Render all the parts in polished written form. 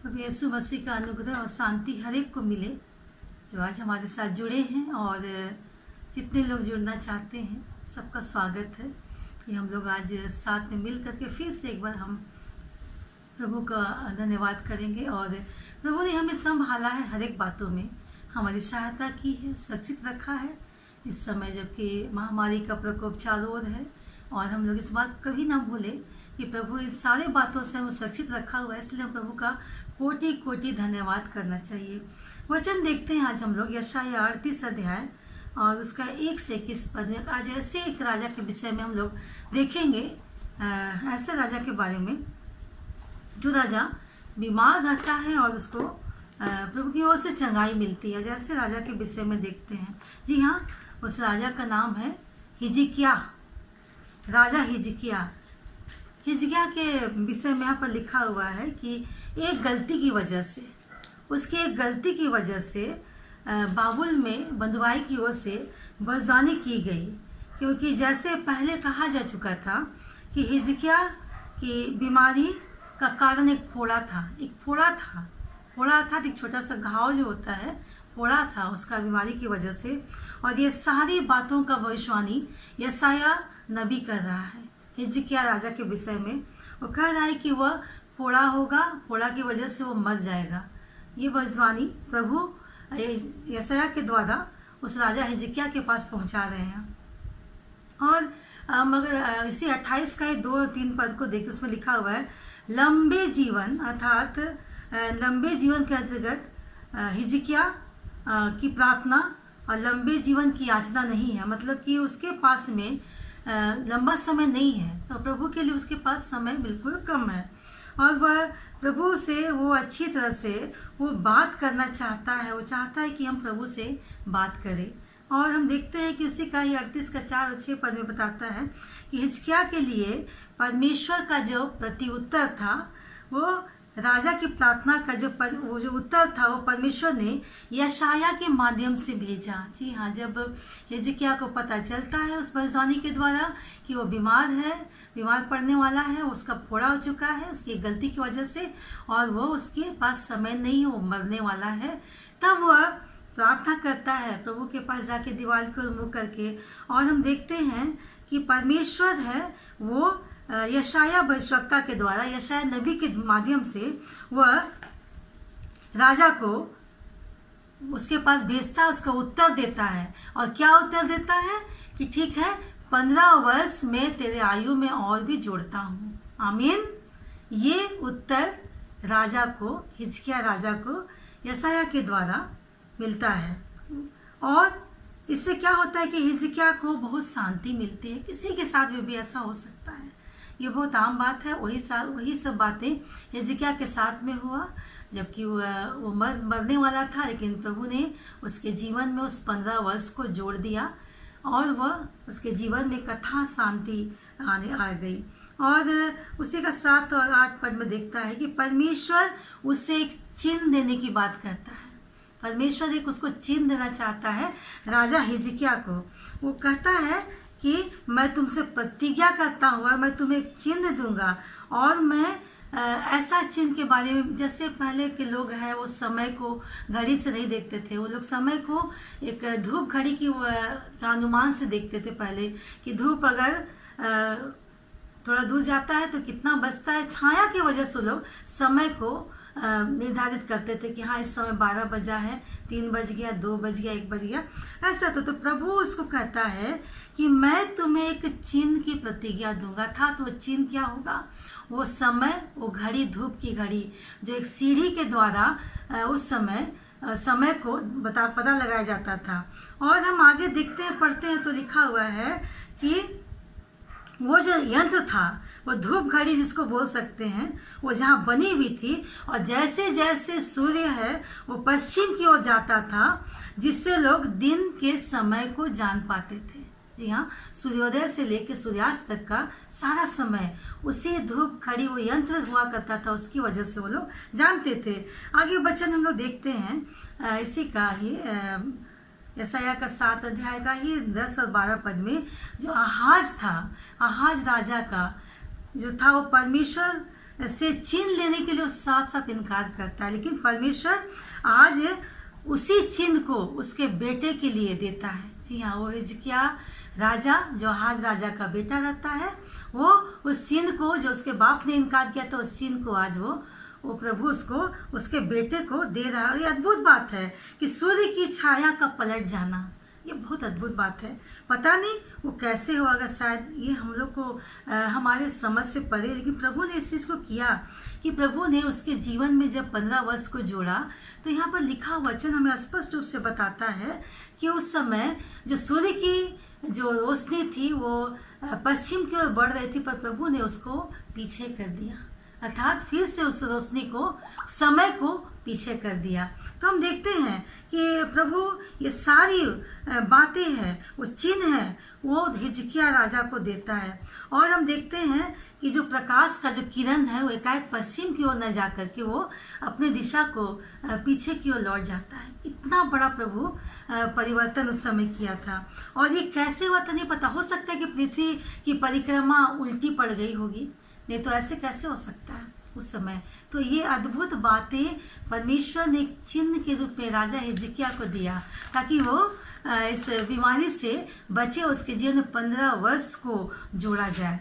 प्रभु यीशु मसीह का अनुग्रह और शांति हर एक को मिले जो आज हमारे साथ जुड़े हैं, और जितने लोग जुड़ना चाहते हैं सबका स्वागत है कि हम लोग आज साथ में मिल करके फिर से एक बार हम प्रभु का धन्यवाद करेंगे। और प्रभु ने हमें संभाला है, हर एक बातों में हमारी सहायता की है, सुरक्षित रखा है इस समय जबकि महामारी का प्रकोप चालू ओर है। और हम लोग इस बात कभी ना भूलें कि प्रभु इन सारे बातों से हमें सुरक्षित रखा हुआ है, इसलिए हम प्रभु का कोटि कोटि धन्यवाद करना चाहिए। वचन देखते हैं आज हम लोग यशायाह 38 अध्याय और उसका 1 से 21 पद में। आज ऐसे एक राजा के विषय में हम लोग देखेंगे, ऐसे राजा के बारे में जो राजा बीमार रहता है और उसको प्रभु की ओर से चंगाई मिलती है। जैसे राजा के विषय में देखते हैं। जी हाँ, उस राजा का नाम है हिजकिय्याह, राजा हिजकिय्याह। हिजकिय्याह के विषय में यहाँ पर लिखा हुआ है कि एक गलती की वजह से, उसकी एक गलती की वजह से बाबुल में बंधुआई की ओर से बरजानी की गई, क्योंकि जैसे पहले कहा जा चुका था कि हिजकिय्याह की बीमारी का कारण एक फोड़ा था। एक छोटा सा घाव जो होता है, फोड़ा था उसका बीमारी की वजह से। और ये सारी बातों का भविष्यवाणी यशायाह नबी कर रहा है हिजकिय्याह राजा के विषय में। वो कह रहा है कि वह फोड़ा होगा, फोड़ा की वजह से वो मर जाएगा। ये भविष्यवाणी प्रभु यशायाह के द्वारा उस राजा हिजकिय्याह के पास पहुंचा रहे हैं। और मगर इसी 28 का 2-3 पद को देखते, उसमें लिखा हुआ है लंबे जीवन, अर्थात लंबे जीवन के अंतर्गत हिजकिय्याह की प्रार्थना और लंबे जीवन की याचना नहीं है। मतलब कि उसके पास में लंबा समय नहीं है, तो प्रभु के लिए उसके पास समय बिल्कुल कम है। और वह प्रभु से वो अच्छी तरह से वो बात करना चाहता है। वो चाहता है कि हम प्रभु से बात करें। और हम देखते हैं कि उसी का ही 38 का 4 और 6 पद में बताता है कि हिजकिय्याह के लिए परमेश्वर का जो प्रत्युत्तर था, वो राजा की प्रार्थना का जो उत्तर था, वो परमेश्वर ने यशायाह के माध्यम से भेजा। जी हाँ, जब हिजकिय्याह को पता चलता है उस भविष्यवाणी के द्वारा कि वो बीमार पड़ने वाला है, उसका फोड़ा हो चुका है उसकी गलती की वजह से, और वो उसके पास समय नहीं, वो मरने वाला है, तब वह प्रार्थना करता है प्रभु के पास जाके दीवार को मुँह करके। और हम देखते हैं कि परमेश्वर है वो यशायाह भविष्यवक्ता के द्वारा, यशायाह नबी के माध्यम से वह राजा को उसके पास भेजता है, उसका उत्तर देता है। और क्या उत्तर देता है कि ठीक है, 15 वर्ष में तेरे आयु में और भी जोड़ता हूँ। आमीन। ये उत्तर राजा को, हिजकिय्याह राजा को यशायाह के द्वारा मिलता है। और इससे क्या होता है कि हिजकिय्याह को बहुत शांति मिलती है। किसी के साथ भी ऐसा हो सकता है, ये बहुत आम बात है। वही सब बातें हिजकिय्याह के साथ में हुआ, जबकि वो मरने वाला था, लेकिन प्रभु ने उसके जीवन में उस 15 वर्ष को जोड़ दिया और वह उसके जीवन में कथा शांति आ गई। और उसी का 7 और 8 पद में देखता है कि परमेश्वर उसे एक चिन्ह देने की बात करता है। परमेश्वर एक उसको चिन्ह देना चाहता है राजा हिजकिय्याह को। वो कहता है कि मैं तुमसे प्रतिज्ञा करता हूँ और मैं तुम्हें एक चिन्ह दूंगा। और मैं ऐसा चिन्ह के बारे में, जैसे पहले के लोग हैं वो समय को घड़ी से नहीं देखते थे, वो लोग समय को एक धूप घड़ी की अनुमान से देखते थे पहले, कि धूप अगर थोड़ा दूर जाता है तो कितना बजता है। छाया की वजह से लोग समय को निर्धारित करते थे कि हाँ इस समय 12 बजा है, 3 बज गया, 2 बज गया, 1 बज गया, ऐसा। तो प्रभु उसको कहता है कि मैं तुम्हें एक चिन्ह की प्रतिज्ञा दूंगा। था तो वो चिन्ह क्या होगा? वो समय, वो घड़ी, धूप की घड़ी, जो एक सीढ़ी के द्वारा उस समय को पता लगाया जाता था। और हम आगे देखते हैं, पढ़ते हैं तो लिखा हुआ है कि वो जो यंत्र था, वो धूप घड़ी जिसको बोल सकते हैं, वो जहाँ बनी हुई थी, और जैसे जैसे सूर्य है वो पश्चिम की ओर जाता था, जिससे लोग दिन के समय को जान पाते थे। जी हाँ, सूर्योदय से लेकर सूर्यास्त तक का सारा समय उसी धूप घड़ी, वो यंत्र हुआ करता था, उसकी वजह से वो लोग जानते थे। आगे वचन हम लोग देखते हैं इसी का ही यशायाह का 7 अध्याय का ही 10 और 12 पद में, जो आहाज था, आहाज राजा का जो था, वो परमेश्वर से चिन्ह लेने के लिए वो साफ साफ इनकार करता है, लेकिन परमेश्वर आज उसी चिन्ह को उसके बेटे के लिए देता है। जी हाँ, वो हिजकिय्याह राजा जो आहाज राजा का बेटा रहता है, वो उस चिन्ह को जो उसके बाप ने इनकार किया था, उस चिन्ह को आज वो प्रभु उसको उसके बेटे को दे रहा है। और ये अद्भुत बात है कि सूर्य की छाया का पलट जाना, ये बहुत अद्भुत बात है। पता नहीं वो कैसे होगा, शायद ये हम लोग को हमारे समझ से परे, लेकिन प्रभु ने इस चीज़ को किया कि प्रभु ने उसके जीवन में जब 15 वर्ष को जोड़ा, तो यहाँ पर लिखा वचन हमें स्पष्ट रूप से बताता है कि उस समय जो सूर्य की जो रोशनी थी वो पश्चिम की ओर बढ़ रही थी, पर प्रभु ने उसको पीछे कर दिया, अर्थात फिर से उस रोशनी को, समय को पीछे कर दिया। तो हम देखते हैं कि प्रभु ये सारी बातें हैं, वो चिन्ह है, वो हिजकिय्याह राजा को देता है। और हम देखते हैं कि जो प्रकाश का जो किरण है वो एकाएक पश्चिम की ओर न जा कर के वो अपने दिशा को पीछे की ओर लौट जाता है। इतना बड़ा प्रभु परिवर्तन उस समय किया था। और ये कैसे हुआ था नहीं पता, हो सकता है कि पृथ्वी की परिक्रमा उल्टी पड़ गई होगी, नहीं तो ऐसे कैसे हो सकता है उस समय। तो ये अद्भुत बातें परमेश्वर ने एक चिन्ह के रूप में राजा हिजकिय्याह को दिया, ताकि वो इस बीमारी से बचे, उसके जीवन में 15 वर्ष को जोड़ा जाए।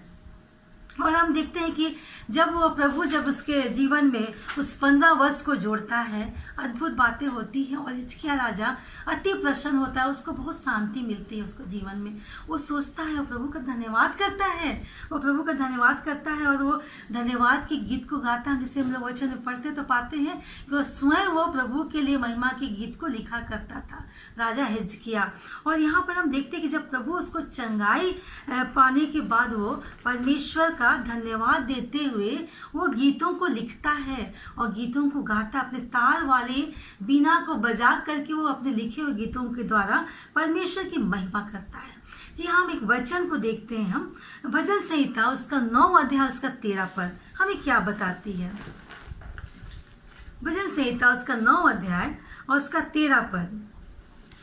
और हम देखते हैं कि जब वो प्रभु जब उसके जीवन में उस 15 वर्ष को जोड़ता है, अद्भुत बातें होती हैं। और हिजकिय्याह राजा अति प्रसन्न होता है, उसको बहुत शांति मिलती है उसको जीवन में। वो सोचता है, वो प्रभु का धन्यवाद करता है, वो प्रभु का धन्यवाद करता है, और वो धन्यवाद के गीत को गाता है, जिसे हम लोग वचन में पढ़ते तो पाते हैं कि वो स्वयं वो प्रभु के लिए महिमा के गीत को लिखा करता था, राजा हिजकिय्याह। और यहाँ पर हम देखते हैं कि जब प्रभु उसको चंगाई पाने के बाद वो परमेश्वर का धन्यवाद देते हुए वो गीतों को लिखता है और गीतों को गाता, अपने तार वाले बीना को बजा करके वो अपने लिखे हुए गीतों के द्वारा परमेश्वर की महिमा करता है। जी हाँ, हम एक वचन को देखते हैं, हम भजन संहिता उसका 9 अध्याय उसका 13 पद हमें क्या बताती है। भजन संहिता उसका 9 अध्याय और उसका 13 पद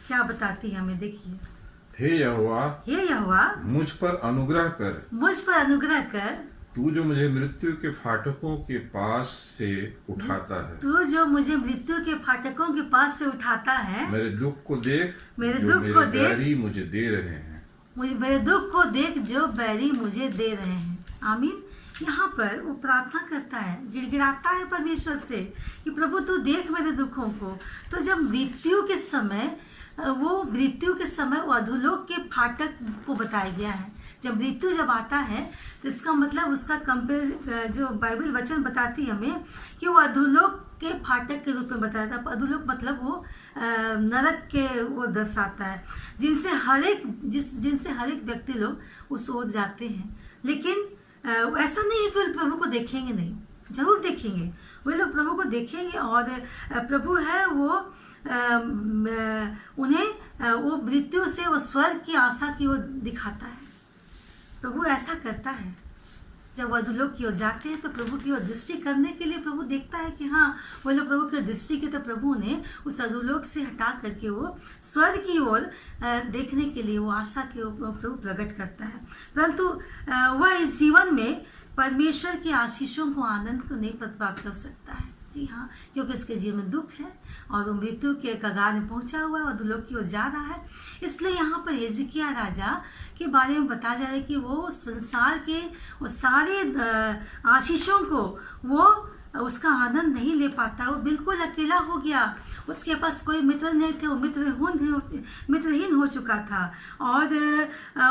क्या बताती है हमें, देखिए। हे यहोवा, मुझ पर अनुग्रह कर, मुझ पर अनुग्रह कर, तू जो मुझे मृत्यु के फाटकों के पास से उठाता है, तू जो मुझे मृत्यु के फाटकों के पास से उठाता है। मेरे दुख को देख, मेरे दुख को देख, बैरी मुझे दे रहे हैं, मेरे दुख को देख जो बैरी मुझे दे रहे हैं। आमीन। यहाँ पर वो प्रार्थना करता है, गिड़गिड़ाता है परमेश्वर से कि प्रभु तू देख मेरे दुखों को। तो जब मृत्यु के समय वो अधोलोक के फाटक को बताया गया है। जब मृत्यु जब आता है तो इसका मतलब उसका कंपेयर जो बाइबल वचन बताती है हमें कि वो अधोलोक के फाटक के रूप में बताया था। अधोलोक मतलब वो नरक के वो दर्शाता है, जिनसे हर एक व्यक्ति लोग उस ओर जाते हैं। लेकिन ऐसा नहीं है कि वो प्रभु को देखेंगे नहीं, जरूर देखेंगे, वे लोग प्रभु को देखेंगे। और प्रभु है वो उन्हें वो मृत्यु से वो स्वर्ग की आशा की ओर दिखाता है। प्रभु ऐसा करता है, जब अधोलोक की ओर जाते हैं तो प्रभु की ओर दृष्टि करने के लिए प्रभु देखता है कि हाँ वो लोग प्रभु की दृष्टि के, तो प्रभु ने उस अधोलोक से हटा करके वो स्वर्ग की ओर देखने के लिए वो आशा के प्रभु प्रकट करता है। परंतु वह इस जीवन में परमेश्वर की आशीषों को, आनंद को नहीं प्राप्त कर सकता है। जी हाँ, क्योंकि उसके जीवन में दुख है और वो मृत्यु के कगार में पहुंचा हुआ है और अधोलोक की ओर जा रहा है। इसलिए यहाँ पर हिजकिय्याह राजा के बारे में बताया जा रहा है कि वो संसार के वो सारे आशीषों को वो उसका आनंद नहीं ले पाता, वो बिल्कुल अकेला हो गया, उसके पास कोई मित्र नहीं थे, वो मित्रहीन हो चुका था। और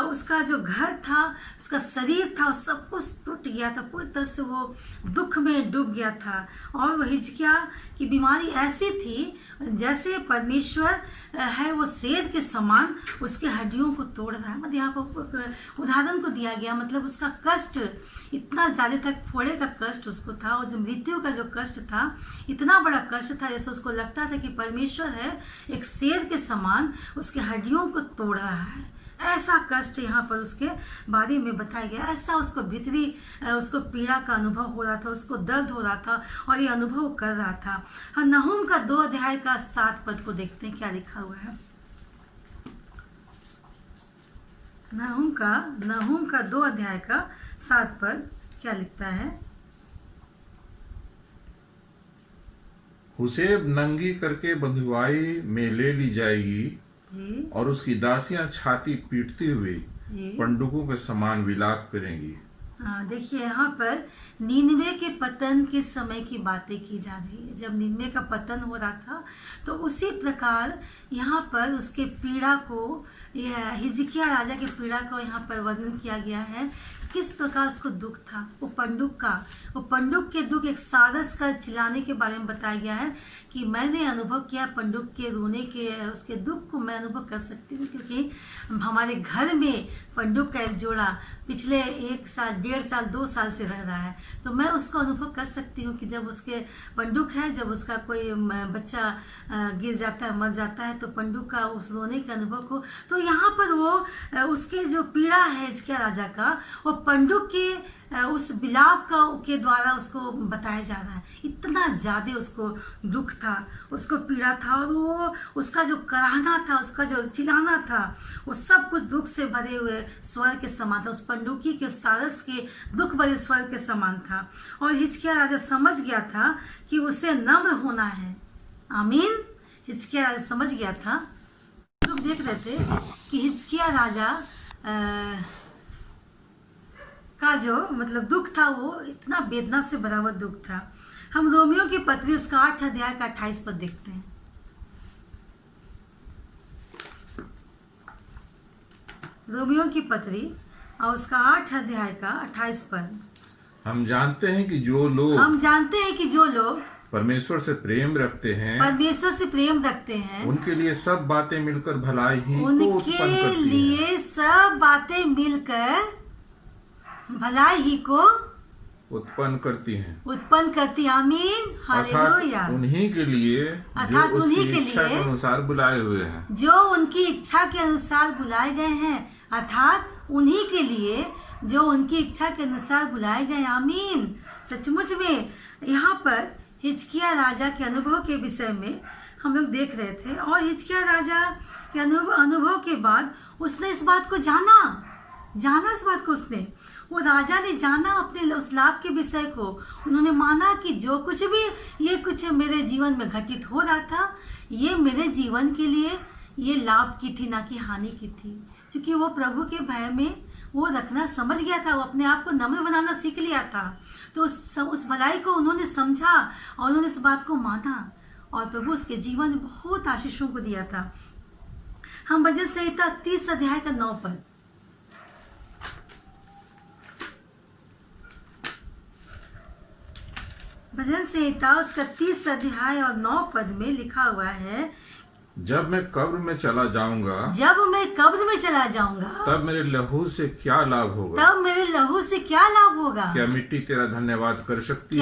उसका जो घर था, उसका शरीर था, सब कुछ टूट गया था, पूरी तरह से वो दुख में डूब गया था। और वह हिजकिय्याह की बीमारी ऐसी थी जैसे परमेश्वर है वो शेर के समान उसके हड्डियों को तोड़ रहा है। मतलब यहाँ पर उदाहरण को दिया गया, मतलब उसका कष्ट इतना ज़्यादा था, फोड़े का कष्ट उसको था, और जो मृत्यु का जो कष्ट था इतना बड़ा कष्ट था, जैसे उसको लगता था कि परमेश्वर है एक शेर के समान उसके हड्डियों को तोड़ रहा है। ऐसा कष्ट यहाँ पर उसके बारे में बताया गया। ऐसा उसको भीतरी उसको पीड़ा का अनुभव हो रहा था, उसको दर्द हो रहा था और ये अनुभव कर रहा था। हम नहूम का 2 अध्याय का 7 पद को देखते हैं, क्या लिखा हुआ है। नहूम का 2 अध्याय का 7 पद क्या लिखता है। उसे नंगी करके बंधुआई में ले ली जाएगी जी और उसकी दासियां छाती पीटती हुई जी। पंडुकों के समान विलाप करेंगी। हाँ, देखिए यहाँ पर नीनवे के पतन के समय की बातें की जा रही है। जब नीनवे का पतन हो रहा था तो उसी प्रकार यहाँ पर उसके पीड़ा को, हिजकिया राजा के पीड़ा को यहाँ पर वर्णन किया गया है। किस प्रकार उसको दुख था, वो पंडुक के दुख, एक सारस का चिल्लाने के बारे में बताया गया है कि मैंने अनुभव किया पंडुक के रोने के, उसके दुख को मैं अनुभव कर सकती हूँ, क्योंकि हमारे घर में पंडुक का एक जोड़ा पिछले 1 साल, 1.5 साल, 2 साल से रह रहा है। तो मैं उसको अनुभव कर सकती हूँ कि जब उसके पंडुक है, जब उसका कोई बच्चा गिर जाता है, मर जाता है, तो पंडुक का उस रोने का अनुभव को, तो यहाँ पर वो उसके जो पीड़ा है हिजकिय्याह राजा का, वो पंडुक के उस विलाप के द्वारा उसको बताया जा रहा है। इतना ज़्यादा उसको दुख था, उसको पीड़ा था, और वो उसका जो कराहना था, उसका जो चिल्लाना था, वो सब कुछ दुख से भरे हुए स्वर के समान था। उस पंडुकी के सारस के दुख भरे स्वर के समान था। और हिजकिय्याह राजा समझ गया था कि उसे नम्र होना है। आमीन। हिजकिय्याह राजा समझ गया था। लोग देख रहे थे कि हिजकिय्याह राजा का जो मतलब दुख था, वो इतना वेदना से भरा हुआ दुख था। हम रोमियो की पत्री उसका 8 अध्याय का 28 पद देखते हैं। रोमियो की पत्री और उसका 8 अध्याय का 28 पद। हम जानते हैं कि जो लोग परमेश्वर से प्रेम रखते हैं, उनके लिए सब बातें मिलकर भलाई ही को उत्पन्न करती हैं। आमीन। हालेलुया। उन्हीं के लिए जो उसकी इच्छा के अनुसार बुलाए हुए हैं, जो उनकी इच्छा के अनुसार बुलाए गए हैं, अर्थात उन्हीं के लिए जो उनकी इच्छा के अनुसार बुलाए गए। आमीन। सचमुच में यहाँ पर हिजकिय्याह राजा के अनुभव के विषय में हम लोग देख रहे थे, और हिजकिय्याह राजा के अनुभव के बाद उसने इस बात को जाना इस बात को वो राजा ने जाना अपने उस लाभ के विषय को। उन्होंने माना कि जो कुछ भी ये कुछ मेरे जीवन में घटित हो रहा था, ये मेरे जीवन के लिए ये लाभ की थी, ना कि हानि की थी। क्योंकि वो प्रभु के भय में वो रखना समझ गया था, वो अपने आप को नम्र बनाना सीख लिया था। तो उस भलाई को उन्होंने समझा और उन्होंने इस बात को माना, और प्रभु उसके जीवन में बहुत आशीषों को दिया था। हम भजन संहिता 30 अध्याय का 9 पद। भजन संहिता उसका 30 अध्याय और 9 पद में लिखा हुआ है, जब मैं कब्र में चला जाऊंगा, तब मेरे लहू से क्या लाभ होगा? क्या मिट्टी तेरा धन्यवाद कर सकती है?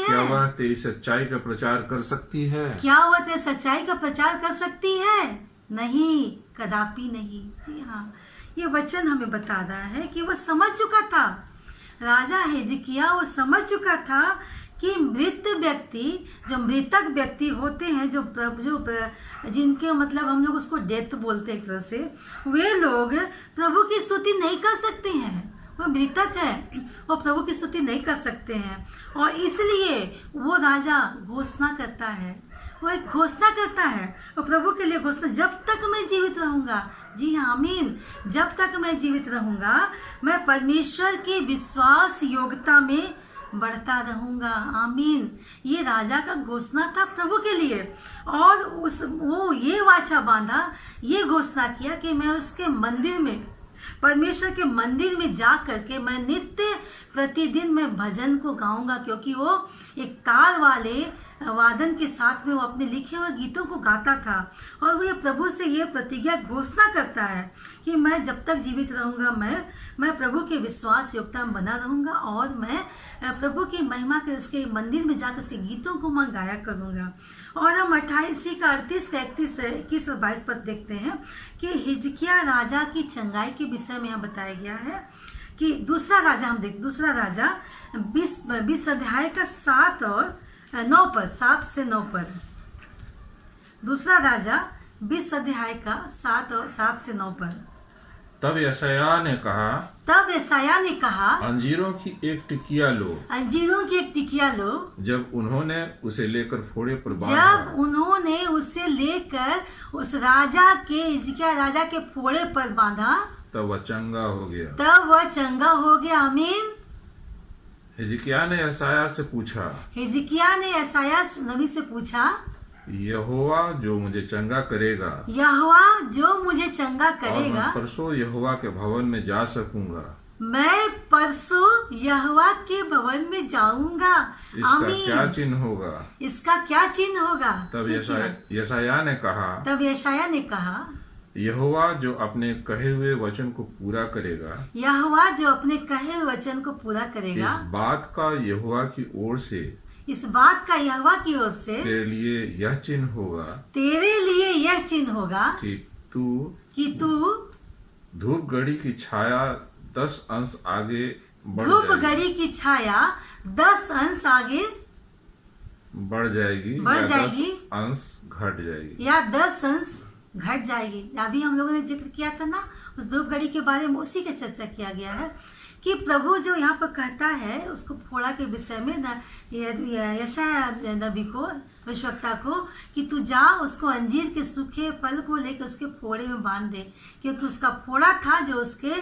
क्या वह तेरी सच्चाई का प्रचार कर सकती है? नहीं, कदापि नहीं। जी हाँ, ये वचन हमें बता रहा है कि वह समझ चुका था। राजा हिजकिय्याह वो समझ चुका था कि मृतक व्यक्ति होते हैं, जो जिनके मतलब हम लोग उसको डेथ बोलते हैं एक तरह से, वे लोग प्रभु की स्तुति नहीं कर सकते हैं। वो मृतक है, वो प्रभु की स्तुति नहीं कर सकते हैं। और इसलिए वो राजा घोषणा करता है, वो एक घोषणा करता है, और प्रभु के लिए घोषणा, जब तक मैं जीवित रहूंगा। जी हाँ, आमीन। जब तक मैं जीवित रहूंगा, मैं परमेश्वर की विश्वास योग्यता में बढ़ता रहूंगा। आमीन। ये राजा का घोषणा था प्रभु के लिए, और वो ये वाचा बांधा, ये घोषणा किया कि मैं उसके मंदिर में, परमेश्वर के मंदिर में जा करके मैं नित्य प्रतिदिन मैं भजन को गाऊंगा, क्योंकि वो एक ताल वाले वादन के साथ में वो अपने लिखे हुए गीतों को गाता था। और वो ये प्रभु से ये प्रतिज्ञा घोषणा करता है कि मैं जब तक जीवित रहूंगा, मैं प्रभु के विश्वास योग्यता में बना रहूंगा, और मैं प्रभु की महिमा के उसके मंदिर में जाकर उसके गीतों को मैं गाया करूंगा। और हम 28 का 38 का 21 और 22 पद देखते हैं कि हिजकिय्याह राजा की चंगाई के विषय में यहाँ बताया गया है कि दूसरा राजा 20 अध्याय का 7 और 9 पद, 7 से 9 पद। दूसरा राजा 20 अध्याय का 7 से 9 पद। तब यशायाह ने कहा अंजीरों की एक टिकिया लो। जब उन्होंने उसे लेकर फोड़े पर उस राजा के हिजकिय्याह राजा के फोड़े पर बांधा, तब वह चंगा हो गया। आमीन। हिजकिय्याह ने यशायाह नबी से पूछा, यहोवा जो मुझे चंगा करेगा, मैं परसों यहोवा के भवन में जा सकूंगा। मैं परसों यहोवा के भवन में जाऊंगा। इसका क्या चिन्ह होगा? तब यशायाह ने कहा, यहोवा जो अपने कहे हुए वचन को पूरा करेगा, इस बात का यहोवा की ओर से तेरे लिए यह चिन्ह होगा कि तू धूप घड़ी की छाया 10 अंश आगे बढ़ जाएगी या 10 अंश घट जाएगी। अभी हम लोगों ने जिक्र किया था ना उस धूप घड़ी के बारे में, उसी की चर्चा किया गया है कि प्रभु जो यहाँ पर कहता है उसको फोड़ा के विषय में यशायाह नबी को, भविष्यवक्ता को, कि तू जा उसको अंजीर के सूखे फल को लेकर उसके फोड़े में बांध दे, क्योंकि उसका फोड़ा था जो उसके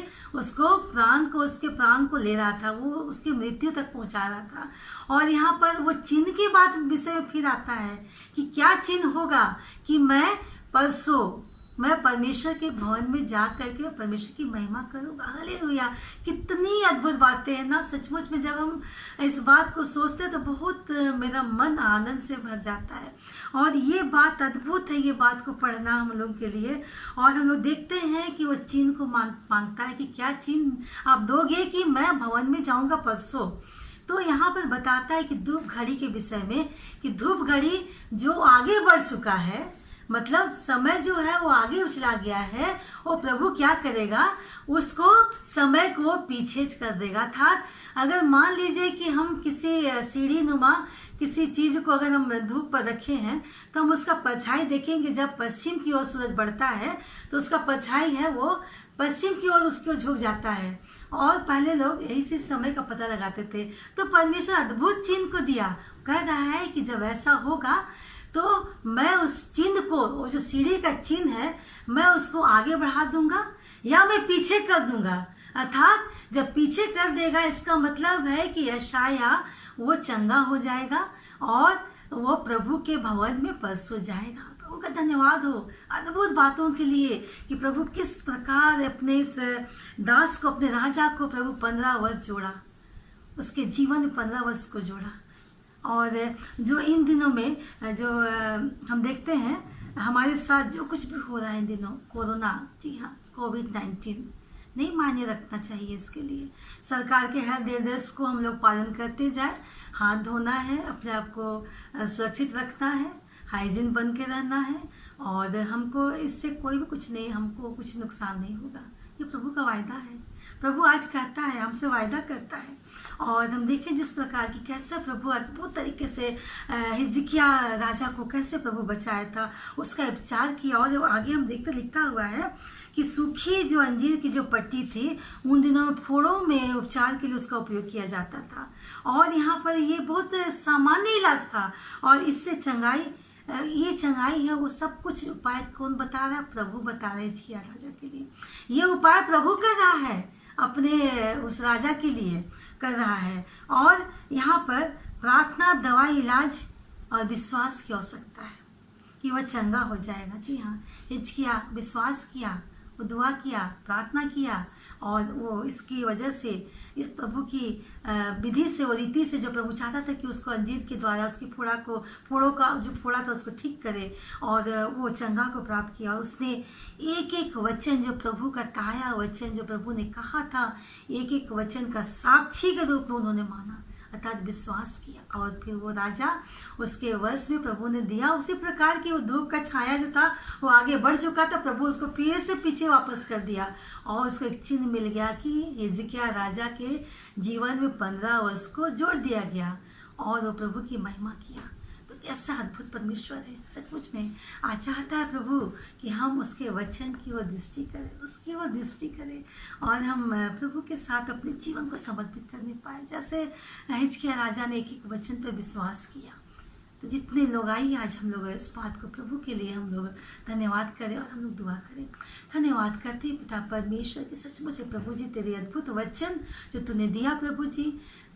प्राण को ले रहा था, वो उसकी मृत्यु तक पहुंचा रहा था। और यहाँ पर वो चिन्ह की बात विषय में फिर आता है कि क्या चिन्ह होगा कि मैं परमेश्वर के भवन में जा करके परमेश्वर की महिमा करूँगा। हालेलुया। कितनी अद्भुत बातें हैं ना, सचमुच में जब हम इस बात को सोचते हैं तो बहुत मेरा मन आनंद से भर जाता है। और ये बात अद्भुत है, ये बात को पढ़ना हम लोग के लिए। और हम लोग देखते हैं कि वो चिन्ह को मांगता है कि क्या चिन्ह आप दोगे कि मैं भवन में जाऊँगा परसों। तो यहाँ पर बताता है कि धूप घड़ी के विषय में, कि धूप घड़ी जो आगे बढ़ चुका है, मतलब समय जो है वो आगे चला गया है, वो प्रभु क्या करेगा, उसको समय को पीछे कर देगा। था अगर मान लीजिए कि हम किसी सीढ़ी नुमा किसी चीज़ को अगर हम धूप पर रखे हैं तो हम उसका परछाई देखेंगे। जब पश्चिम की ओर सूरज बढ़ता है तो उसका परछाई है वो पश्चिम की ओर उसको झुक जाता है। और पहले लोग यही से समय का पता लगाते थे। तो परमेश्वर अद्भुत चिन्ह को दिया, कह रहा है कि जब ऐसा होगा तो मैं उस चिन्ह को, वो जो सीढ़ी का चिन्ह है, मैं उसको आगे बढ़ा दूंगा या मैं पीछे कर दूंगा। अर्थात जब पीछे कर देगा इसका मतलब है कि यशायाह वो चंगा हो जाएगा और वो प्रभु के भवन में परसों जाएगा। प्रभु का धन्यवाद हो अद्भुत बातों के लिए कि प्रभु किस प्रकार अपने इस दास को, अपने राजा को प्रभु 15 वर्ष जोड़ा, उसके जीवन में 15 वर्ष को जोड़ा। और जो इन दिनों में जो हम देखते हैं हमारे साथ जो कुछ भी हो रहा है इन दिनों, कोरोना, जी हाँ, कोविड-19 नहीं मायने रखना चाहिए। इसके लिए सरकार के हर निर्देश को हम लोग पालन करते जाए। हाथ धोना है, अपने आप को सुरक्षित रखना है, हाइजीन बन के रहना है, और हमको इससे कोई भी कुछ नहीं, हमको कुछ नुकसान नहीं होगा। ये प्रभु का वायदा है। प्रभु आज कहता है, हमसे वायदा करता है। और हम देखें जिस प्रकार की कैसे प्रभु अद्भुत तरीके से हिजकिय्याह राजा को कैसे प्रभु बचाया था, उसका उपचार किया। और आगे हम देखते लिखा हुआ है कि सूखी जो अंजीर की जो पट्टी थी उन दिनों में फोड़ों में उपचार के लिए उसका उपयोग किया जाता था। और यहाँ पर ये बहुत सामान्य इलाज था। और इससे ये चंगाई है, वो सब कुछ उपाय कौन बता रहा है? प्रभु बता रहे हिजकिय्याह राजा के लिए। ये उपाय प्रभु कर रहा है, अपने उस राजा के लिए कर रहा है। और यहाँ पर प्रार्थना, दवाई, इलाज और विश्वास की आवश्यकता है कि वह चंगा हो जाएगा। जी हाँ, हिजकिय्याह विश्वास किया, वो दुआ किया, प्रार्थना किया, और वो इसकी वजह से इस प्रभु की विधि से और रीति से जो प्रभु चाहता था कि उसको अंजीर के द्वारा उसकी फोड़ों का जो फोड़ा था उसको ठीक करे, और वो चंगा को प्राप्त किया। उसने एक एक वचन जो प्रभु का ताया वचन जो प्रभु ने कहा था, एक एक वचन का साक्षी के रूप में उन्होंने माना, अर्थात विश्वास किया। और फिर वो राजा उसके वश में प्रभु ने दिया। उसी प्रकार की वो धूप का छाया जो था वो आगे बढ़ चुका था, प्रभु उसको फिर से पीछे वापस कर दिया। और उसको एक चिन्ह मिल गया कि हिजकिय्याह राजा के जीवन में 15 वर्ष को जोड़ दिया गया, और वो प्रभु की महिमा किया। तो कैसा अद्भुत परमेश्वर है सचमुच में। आज चाहता है प्रभु कि हम उसके वचन की ओर दृष्टि करें, उसकी ओर दृष्टि करें और हम प्रभु के साथ अपने जीवन को समर्पित करने पाए। जैसे हिजकिय्याह राजा ने एक एक वचन पर विश्वास किया, तो जितने लोग आइए आज हम लोग इस बात को प्रभु के लिए हम लोग धन्यवाद करें और हम लोग दुआ करें। धन्यवाद करते हैं पिता परमेश्वर की सचमुच प्रभु जी तेरे अद्भुत वचन जो तूने दिया प्रभु जी,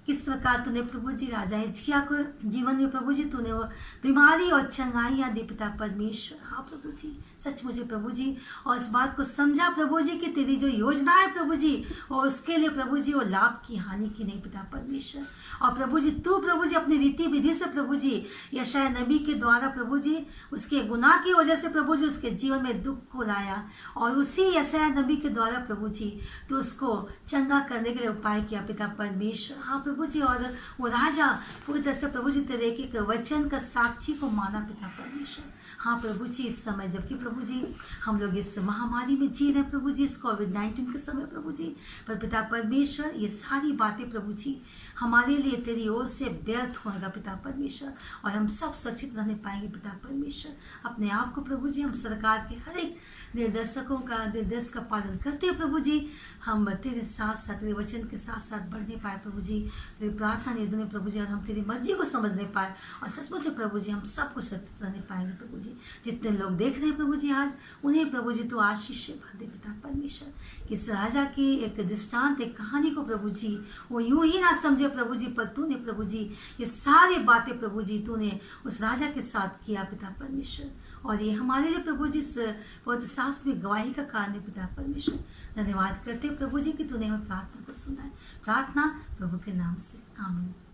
किस प्रकार तूने प्रभु जी राजा हिजकिय्याह को जीवन में प्रभु जी तूने वो बीमारी और चंगाइयाँ दी पिता परमेश्वर। हाँ प्रभु जी सचमुच प्रभु जी, और इस बात को समझा प्रभु जी कि तेरी जो योजना है प्रभु जी और उसके लिए प्रभु जी वो लाभ की हानि की नहीं पिता परमेश्वर। और प्रभु जी तू प्रभु जी अपनी रीति विधि से प्रभु जी यशायाह नबी के द्वारा प्रभु जी उसके गुनाह की वजह से प्रभु जी उसके जीवन में दुख को लाया और उसी यशायाह नबी के द्वारा प्रभु जी तो उसको चंगा करने के लिए उपाय किया पिता परमेश्वर। हाँ प्रभु जी, और वो राजा पूरी तरह से प्रभु जी तेरे एक वचन का साक्षी को माना पिता परमेश्वर। हाँ प्रभु जी, इस समय जबकि प्रभु जी हम लोग इस महामारी में जी रहे प्रभु जी, इस कोविड-19 के समय प्रभु जी, पर पिता परमेश्वर ये सारी बातें प्रभु जी हमारे लिए तेरी ओर से व्यर्थ होगा पिता परमेश्वर, और हम सब सुरक्षित रहने पाएंगे पिता परमेश्वर। अपने आप को प्रभु जी हम सरकार के हर एक निर्देशकों का निर्देश का पालन करते हैं प्रभु जी, हम तेरे साथ साथ तेरे वचन के साथ साथ बढ़ने पाए प्रभु जी, तेरी प्रार्थना निवेदन में प्रभु जी, और हम तेरी मर्जी को समझने पाए और सचमुच प्रभु जी हम सब कुछ सुरक्षित रहने पाएंगे प्रभु जी। जितने लोग देख रहे हैं प्रभु जी आज उन्हें प्रभु जी तो आशीष से भर दे पिता परमेश्वर। किस राजा की एक दृष्टांत एक कहानी को प्रभु जी वो यूं ही ना समझे प्रभु जी, पर तूने प्रभु जी ये सारी बातें प्रभु जी तूने उस राजा के साथ किया पिता परमेश्वर, और ये हमारे लिए प्रभु जी पवित्र शास्त्र में गवाही का कारण है पिता परमेश्वर। धन्यवाद करते प्रभु जी कि तूने हमें प्रार्थना को सुना है। प्रार्थना प्रभु के नाम से, आमीन।